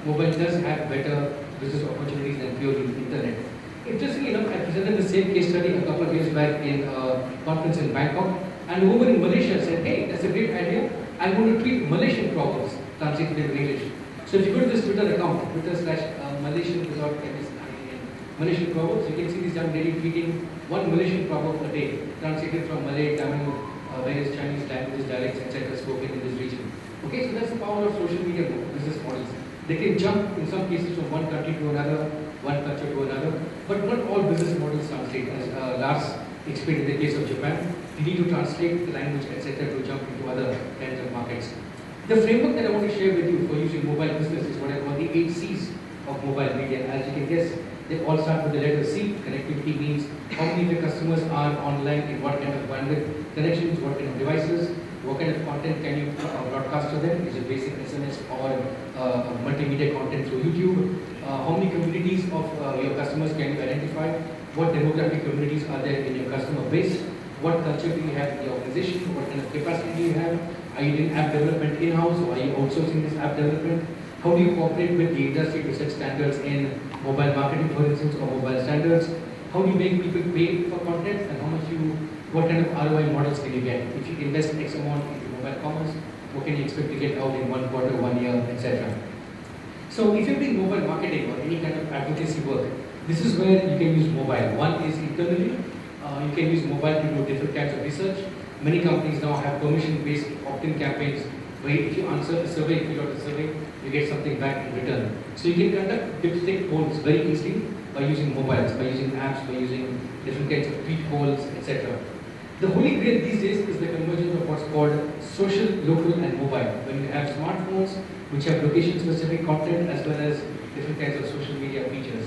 mobile does have better business opportunities than purely internet. Interestingly enough, I presented the same case study a couple of years back in a conference in Bangkok, and a woman in Malaysia said, hey, that's a great idea. I'm going to tweet Malaysian proverbs translated into English. So if you go to this Twitter account, Twitter/Malaysian without Malaysian proverbs, you can see this young lady tweeting one Malaysian proverb a day, translated from Malay, Tamil, various Chinese languages, dialects, etc. spoken in this region. Okay, so that's the power of social media business models. They can jump in some cases from one country to another, one culture to another, but not all business models translate. As Lars explained in the case of Japan, you need to translate the language, etc. to jump into other kinds of markets. The framework that I want to share with you for using mobile business is what I call the 8 C's of mobile media. As you can guess, they all start with the letter C. Connectivity means how many of your customers are online, in what kind of bandwidth connections, what kind of devices, what kind of content can you broadcast to them? Is it basic SMS or multimedia content through YouTube? How many communities of your customers can you identify? What demographic communities are there in your customer base? What culture do you have in your organization? What kind of capacity do you have? Are you doing app development in-house, or are you outsourcing this app development? How do you cooperate with the industry to set standards in mobile marketing, for instance, or mobile standards? How do you make people pay for content, and what kind of ROI models can you get? If you invest X amount into mobile commerce, what can you expect to get out in 1 quarter, 1 year, etc. So if you're doing mobile marketing or any kind of advocacy work, this is where you can use mobile. One is internally, you can use mobile to do different kinds of research. Many companies now have permission-based opt-in campaigns where if you answer a survey, fill out a survey, you get something back in return. So you can conduct dipstick polls very easily by using mobiles, by using apps, by using different kinds of tweet polls, etc. The holy grail these days is the convergence of what's called social, local, and mobile. When you have smartphones which have location-specific content as well as different kinds of social media features.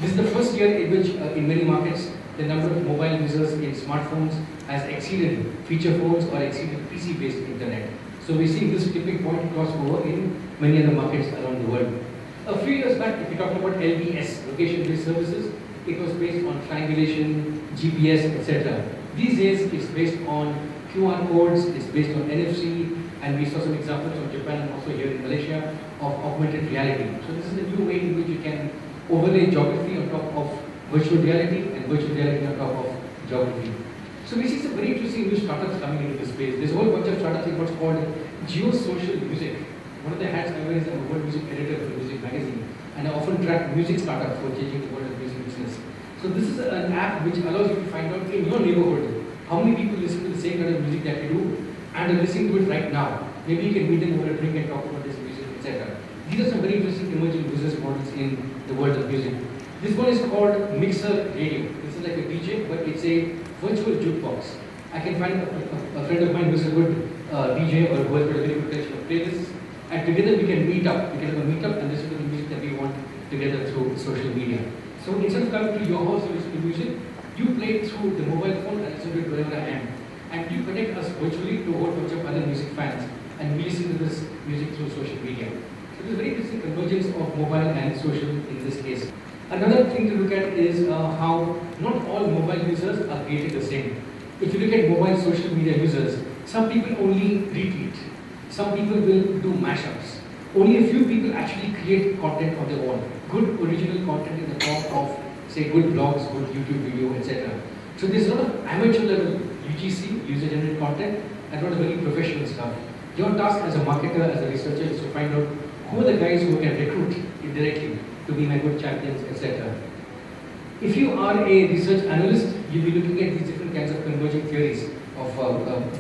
This is the first year in which, in many markets, the number of mobile users in smartphones has exceeded feature phones or exceeded PC-based internet. So we're seeing this tipping point cross over in many other markets around the world. A few years back, if we talk about LBS, location-based services, it was based on triangulation, GPS, etc. These days, it's based on QR codes, it's based on NFC, and we saw some examples from Japan and also here in Malaysia of augmented reality. So this is the new way in which you can overlay geography on top of virtual reality and virtual reality on top of geography. So we see some very interesting new startups coming into this space. There's a whole bunch of startups in what's called geosocial music. One of the hats I wear is I'm a world music editor for a music magazine, and I often track music startups for changing the world of music business. So this is an app which allows you to find out in your neighborhood how many people listen to the same kind of music that you do and are listening to it right now. Maybe you can meet them over a drink and talk about this music, etc. These are some very interesting emerging business models in the world of music. This one is called Mixer Radio. This is like a DJ, but it's a virtual jukebox. I can find a friend of mine who's a good DJ or who has got a very good collection of playlists, and together we can meet up. We can have a meet up and listen to the music that we want together through social media. So instead of coming to your house to listen to music, you play it through the mobile phone and listen to it wherever I am. And you connect us virtually to a whole bunch of other music fans, and we listen to this music through social media. So there's a very interesting convergence of mobile and social in this case. Another thing to look at is how not all mobile users are created the same. If you look at mobile social media users, some people only retweet. Some people will do mashups. Only a few people actually create content of their own. Good original content in the form of, say, good blogs, good YouTube video, etc. So there's a lot of amateur level UGC, user-generated content, and a lot of very professional stuff. Your task as a marketer, as a researcher, is to find out who are the guys who can recruit indirectly to be my good champions, etc. If you are a research analyst, you'll be looking at these different kinds of converging theories of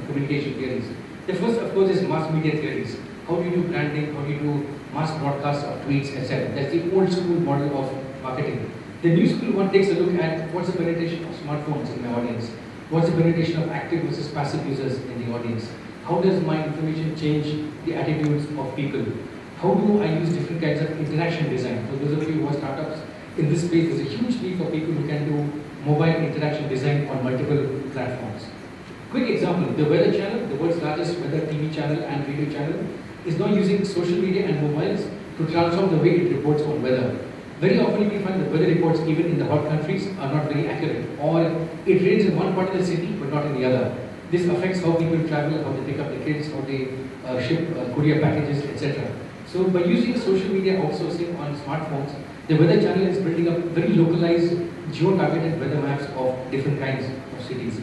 communication theories. The first, of course, is mass media theories. How do you do branding? How do you do mass broadcasts of tweets, etc.? That's the old school model of marketing. The new school one takes a look at what's the penetration of smartphones in my audience? What's the penetration of active versus passive users in the audience? How does my information change the attitudes of people? How do I use different kinds of interaction design? For those of you who are startups in this space, there's a huge need for people who can do mobile interaction design on multiple platforms. Quick example, the Weather Channel, the world's largest weather TV channel and radio channel, is now using social media and mobiles to transform the way it reports on weather. Very often you can find that weather reports, even in the hot countries, are not very accurate, or it rains in one part of the city but not in the other. This affects how people travel, how they pick up the kids, how they ship courier packages, etc. So by using social media outsourcing on smartphones, the weather channel is building up very localized, geo-targeted weather maps of different kinds of cities.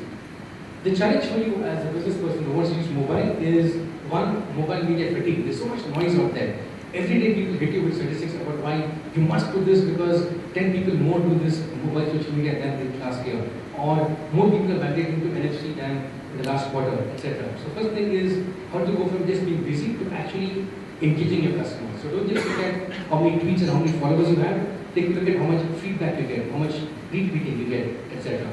The challenge for you as a business person who wants to use mobile is, one, mobile media fatigue. There's so much noise out there. Every day people hit you with statistics about why you must do this because 10 people more do this mobile social media than did last year. Or more people are migrating to NFC than in the last quarter, etc. So first thing is how to go from just being busy to actually engaging your customers. So don't just look at how many tweets and how many followers you have. Take a look at how much feedback you get, how much retweeting you get, etc.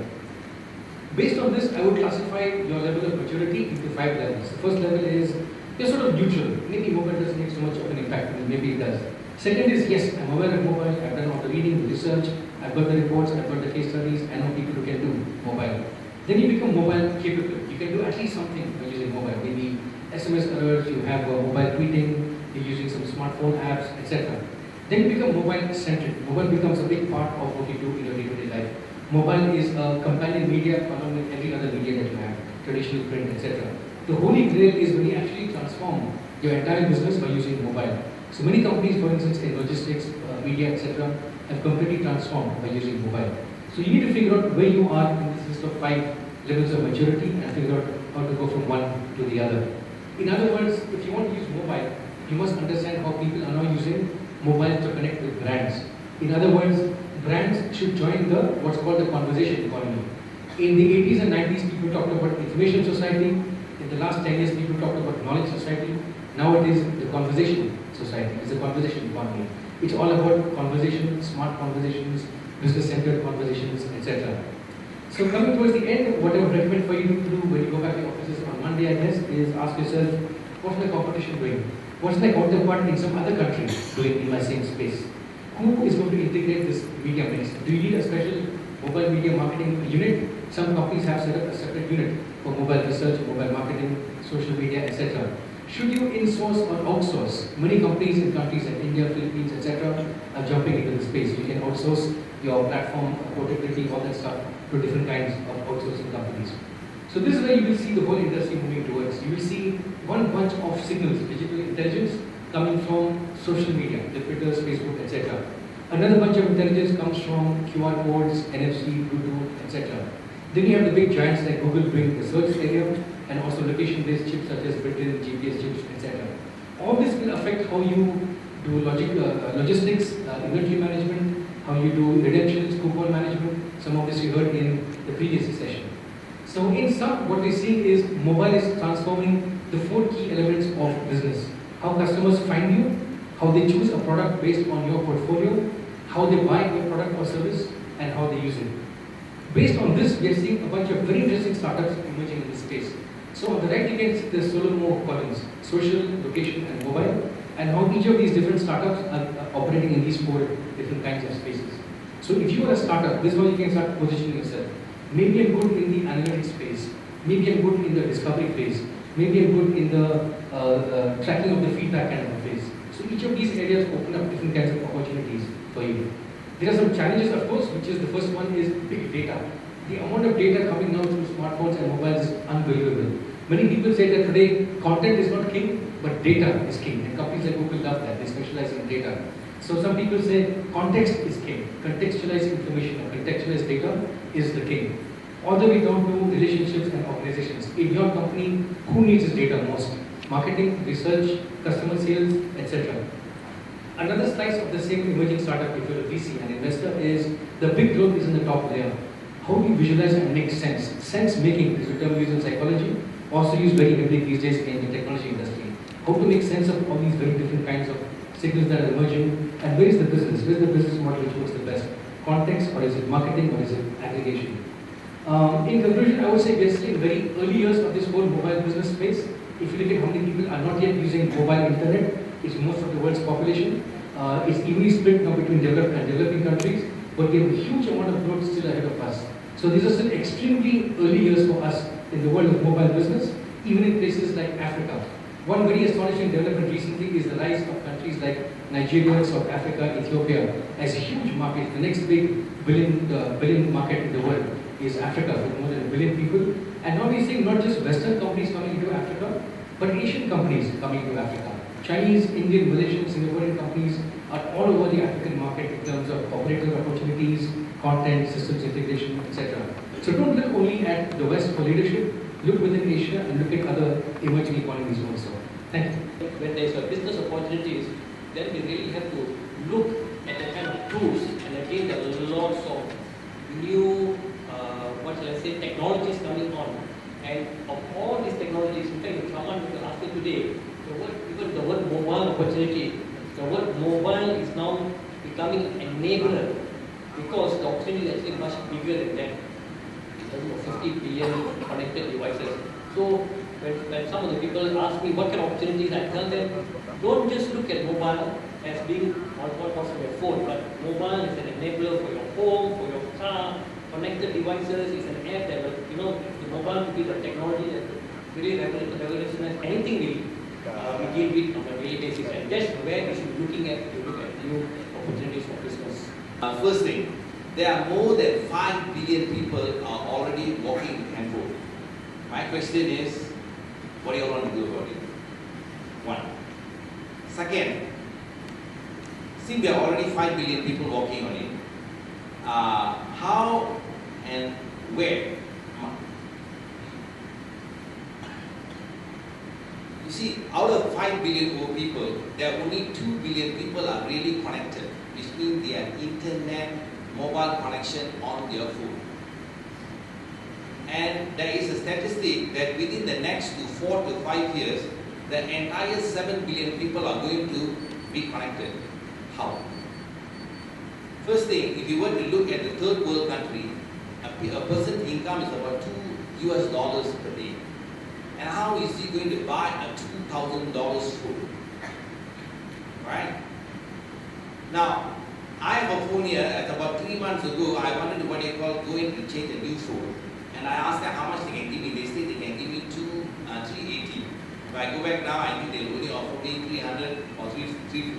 Based on this, I would classify your level of maturity into 5 levels. The first level is you're sort of neutral. Maybe mobile doesn't make so much of an impact, but maybe it does. Second is, yes, I'm aware of mobile, I've done all the reading, the research, I've got the reports, I've got the case studies, I know people who can do mobile. Then you become mobile capable. You can do at least something by using mobile. Maybe SMS alerts, you have mobile tweeting, you're using some smartphone apps, etc. Then you become mobile centric. Mobile becomes a big part of what you do in your day-to-day life. Mobile is a companion media along with every other media that you have, traditional print, etc. The holy grail is when you actually transform your entire business by using mobile. So many companies, for instance, in logistics, media, etc., have completely transformed by using mobile. So you need to figure out where you are in this list of 5 levels of maturity and figure out how to go from one to the other. In other words, if you want to use mobile, you must understand how people are now using mobile to connect with brands. In other words, brands should join the what's called the conversation economy. In the 80s and 90s, people talked about information society. In the last 10 years, people talked about knowledge society. Now it is the conversation society. It's the conversation economy. It's all about conversation, smart conversations, business-centered conversations, etc. So coming towards the end, what I would recommend for you to do when you go back to your offices on Monday, I guess, is ask yourself, what's my competition doing? What's my counterpart in some other country doing in my same space? Who is going to integrate this media mix? Do you need a special mobile media marketing unit? Some companies have set up a separate unit for mobile research, mobile marketing, social media, etc. Should you insource or outsource? Many companies in countries like India, Philippines, etc. are jumping into the space. You can outsource your platform, portability, all that stuff to different kinds of outsourcing companies. So this is where you will see the whole industry moving towards. You will see one bunch of signals, digital intelligence, coming from social media, the Twitter, Facebook, etc. Another bunch of intelligence comes from QR codes, NFC, Bluetooth, etc. Then you have the big giants like Google doing the search area, and also location-based chips such as built-in GPS chips, etc. All this will affect how you do logistics, inventory management, how you do redemptions, coupon management. Some of this you heard in the previous session. So in sum, what we're seeing is mobile is transforming the 4 key elements of business. How customers find you, how they choose a product based on your portfolio, how they buy your product or service, and how they use it. Based on this, we are seeing a bunch of very interesting startups emerging in this space. So on the right, you can see the Solomon columns, social, location, and mobile, and how each of these different startups are operating in these 4 different kinds of spaces. So if you are a startup, this is how you can start positioning yourself. Maybe I'm good in the analytics phase. Maybe I'm good in the discovery phase. Maybe I'm good in the tracking of the feedback kind of a phase. So each of these areas open up different kinds of opportunities for you. There are some challenges, of course, which is the first one is big data. The amount of data coming now through smartphones and mobiles is unbelievable. Many people say that today content is not king, but data is king. And companies like Google love that. They specialize in data. So some people say context is king. Contextualized information or contextualized data is the king. All the way down to relationships and organizations. In your company, who needs this data most? Marketing, research, customer sales, etc. Another slice of the same emerging startup, if you're a VC and investor, is the big growth is in the top layer. How do you visualize and make sense? Sense making is a term used in psychology, also used very heavily these days in the technology industry. How to make sense of all these very different kinds of signals that are emerging, and where is the business? Where is the business model which works the best? Context, or is it marketing, or is it aggregation? In conclusion, I would say we are still in very early years of this whole mobile business space. If you look at how many people are not yet using mobile internet, it's most of the world's population. It's evenly split now between developed and developing countries, but we have a huge amount of growth still ahead of us. So these are still extremely early years for us in the world of mobile business, even in places like Africa. One very astonishing development recently is the rise of countries like Nigeria, South Africa, Ethiopia as huge markets. The next big billion market in the world is Africa with more than 1 billion people. And now we're seeing not just Western companies coming into Africa, but Asian companies coming into Africa. Chinese, Indian, Malaysian, Singaporean companies are all over the African market in terms of operator opportunities, content, systems integration, etc. So don't look only at the West for leadership, look within Asia and look at other emerging economies also. Thank you. When there's a business opportunities, then we really have to look at the kind of tools, and again there are lots of new, what shall I say, technologies coming on. And of all these technologies, in fact, if someone will ask me today, even the word mobile opportunity, the word mobile is now becoming an enabler, because the opportunity is actually much bigger than that. In terms of 50 billion connected devices. So when some of the people ask me what kind of opportunities, I tell them, don't just look at mobile as being on what was on your phone, but mobile is an enabler for your home, for your car, connected devices is an app that will, the mobile will be the technology that really revolutionize anything we deal with on a daily basis, and that's where we should be looking at to look at new opportunities for business. First thing, there are more than 5 billion people are already walking with handphone. My question is, what do you want to do about it? One. Second, since there are already 5 billion people walking on it, how and where? You see, out of 5 billion people, there are only 2 billion people are really connected, which means they have internet, mobile connection on their phone. And there is a statistic that within the next 4 to 5 years, the entire 7 billion people are going to be connected. How? First thing, if you were to look at the third world country, a person's income is about $2 per day. And how is he going to buy a $2,000 food? Right? Now, I have a phone here. At about 3 months ago, I wanted to go in to change a new phone. And I asked them how much they can give me. They said they can give me $380. If I go back now, I think they'll only offer me $300 or $350.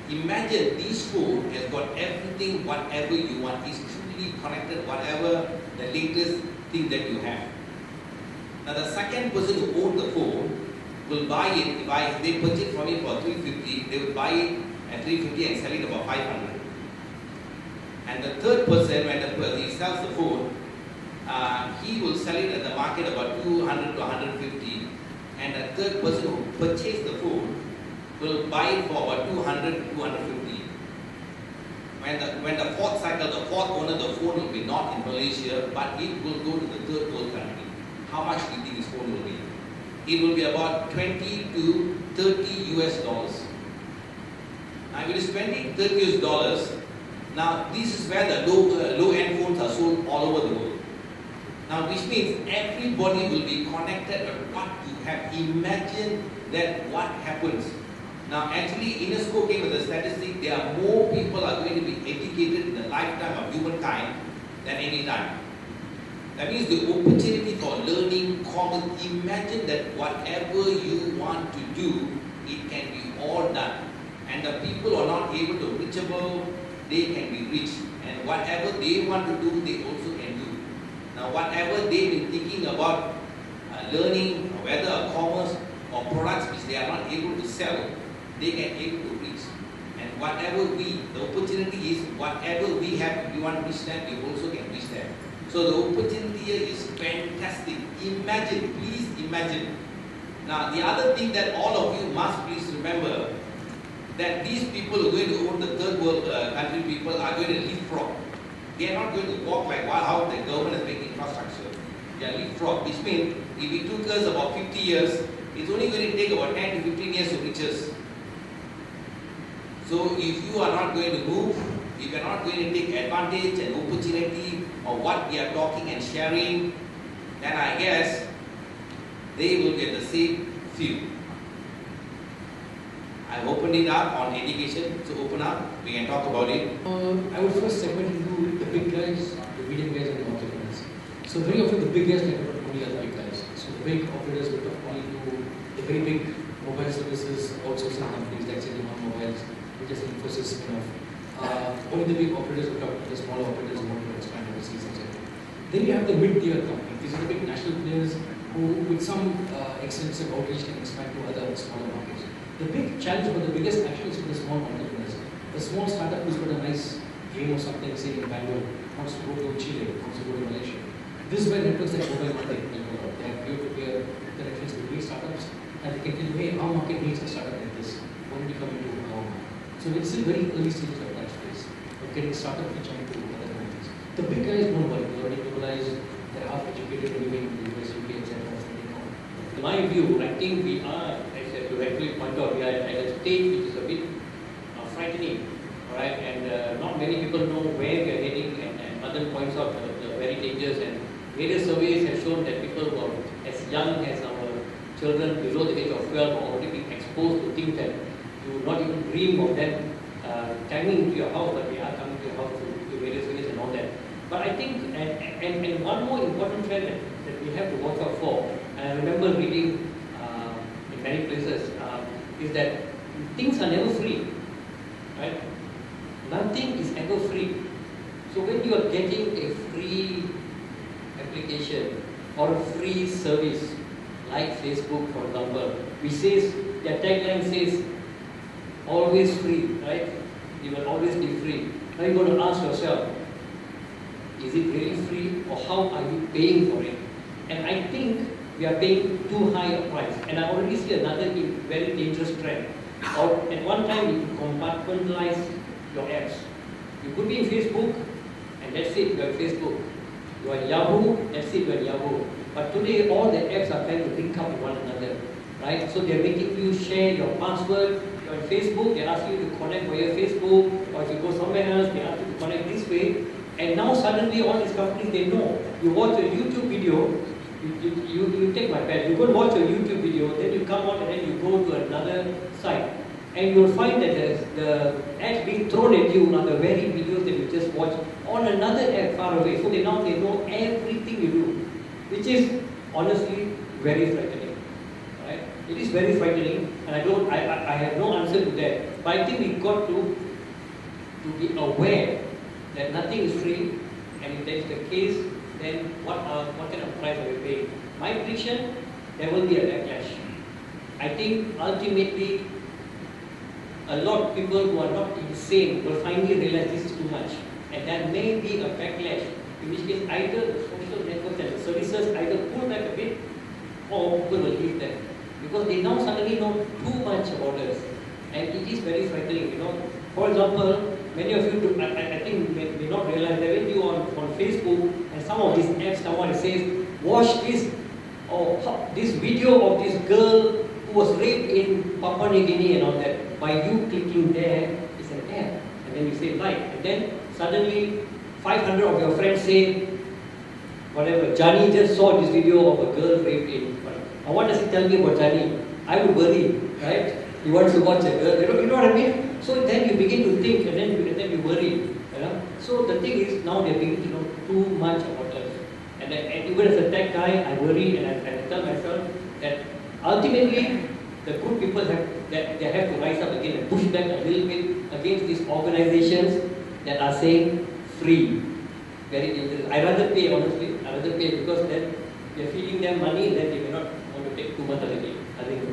Imagine this phone has got everything, whatever you want. It's truly connected, whatever the latest thing that you have. Now the second person who owns the phone will buy it. If they purchase from it for $350, they will buy it at $350 and sell it about $500. And the third person, when he sells the phone, he will sell it at the market about $200 to $150. And the third person who purchased the phone will buy it for about $200 to $250. When the fourth cycle, the fourth owner, the phone will be not in Malaysia, but it will go to the third world country. How much do you think this phone will be? It will be about $20 to $30 US. Now, if it is $20 to $30 US, now this is where the low-end phones are sold all over the world. Now, which means everybody will be connected to what you have. Imagine that what happens. Now, actually, UNESCO came with a statistic, there are more people are going to be educated in the lifetime of humankind than any time. That means the opportunity for learning, common, imagine that whatever you want to do, it can be all done. And the people who are not able to reachable, they can be reached. And whatever they want to do, they also can do. Now, whatever they've been thinking about learning, whether a commerce or products which they are not able to sell, they can able to reach. And whatever the opportunity is, whatever we have, if we want to reach them, we also can reach them. So the opportunity here is fantastic. Imagine, please imagine. Now, the other thing that all of you must please remember, that these people who are going to own the third world country people are going to leapfrog. They are not going to walk like how the government is making infrastructure. They are leapfrog, which means if it took us about 50 years, it's only going to take about 10 to 15 years to reach us. So if you are not going to move, if you are not going to take advantage and opportunity of what we are talking and sharing, then I guess they will get the same field. I've opened it up on education, so open up, we can talk about it. I would first segment into the big guys, the medium guys, and the entrepreneurs. So very often the big guys tend to only are the big guys. So the big operators will only do the very big mobile services, outsourcing companies like Janny Paul, which is Infosys only the big operators will talk to the smaller operators who want to expand overseas, etc. Then you have the mid-tier companies. These are the big national players who, with some extensive outreach, can expand to other smaller markets. The big challenge or the biggest action is for the small entrepreneurs. The small startup who's got a nice game or something, say in Bangalore, wants to go to Chile, wants to go to Malaysia. This is where networks like Mobile Money will go out. They have peer-to-peer connections with these startups, and they can tell you, hey, our market needs a startup like this. Why don't you come into our market? So it's still very early stages of that space, of getting startup reaching to other countries. The big guys don't worry, they're already globalized, they're half educated anyway in the US, UK, etc. In my view, I think we are, as you rightly point out, we are at a stage which is a bit frightening, alright, and not many people know where we are heading, and Madan points out the very dangers, and various surveys have shown that people who are as young as our children below the age of 12 are already being exposed to things that you would not even dream of them coming into your house, but they are coming to your house through various ways and all that. But I think, and one more important trend that we have to watch out for, and I remember reading in many places, is that things are never free, right? Nothing is ever free. So when you are getting a free application or a free service, like Facebook, for example, which says, their tagline says, always free, right? You will always be free. Now you're going to ask yourself, is it really free, or how are you paying for it? And I think we are paying too high a price. And I already see another very dangerous trend. Or at one time, you compartmentalize your apps. You could be in Facebook, and that's it, you're in Facebook. You are in Yahoo, that's it, you're in Yahoo. But today, all the apps are trying to link up with one another, right? So they're making you share your password. You're on Facebook, they ask you to connect via Facebook, or if you go somewhere else, they ask you to connect this way. And now suddenly, all these companies, they know. You watch a YouTube video, you take my bet, you go and watch a YouTube video, then you come out and then you go to another site. And you'll find that the ads being thrown at you are the very videos that you just watched on another app far away. So they know everything you do, which is honestly very frightening. Right? It is very frightening, and I have no answer to that. But I think we've got to be aware that nothing is free, and if that is the case, then what kind of price are we paying? My prediction, there will be a backlash. I think ultimately, a lot of people who are not insane will finally realize this is too much, and there may be a backlash, in which case either the social networks and the services either pull back a bit, or people will leave them, because they now suddenly know too much about us, and it is very frightening. For example, many of you I think may not realize that when you are on Facebook and some of these apps come out and says, watch this, or this video of this girl who was raped in Papua New Guinea and all that. By you clicking there, it's an ad, and then you say like, and then suddenly 500 of your friends say, whatever, Janny just saw this video of a girl raped in. Now what does it tell me about Janny? I would worry, right? He wants to watch a girl, you know what I mean? So then you begin to think, and then you worry. So the thing is, now they're beginning to know too much about us. And even as a tech guy, I worry, and I tell myself that ultimately, the good people have to rise up again and push back a little bit against these organizations that are saying free. Very dangerous. I rather pay, honestly. I rather pay, because then we are feeding them money, then they may not want to take too much of it. I think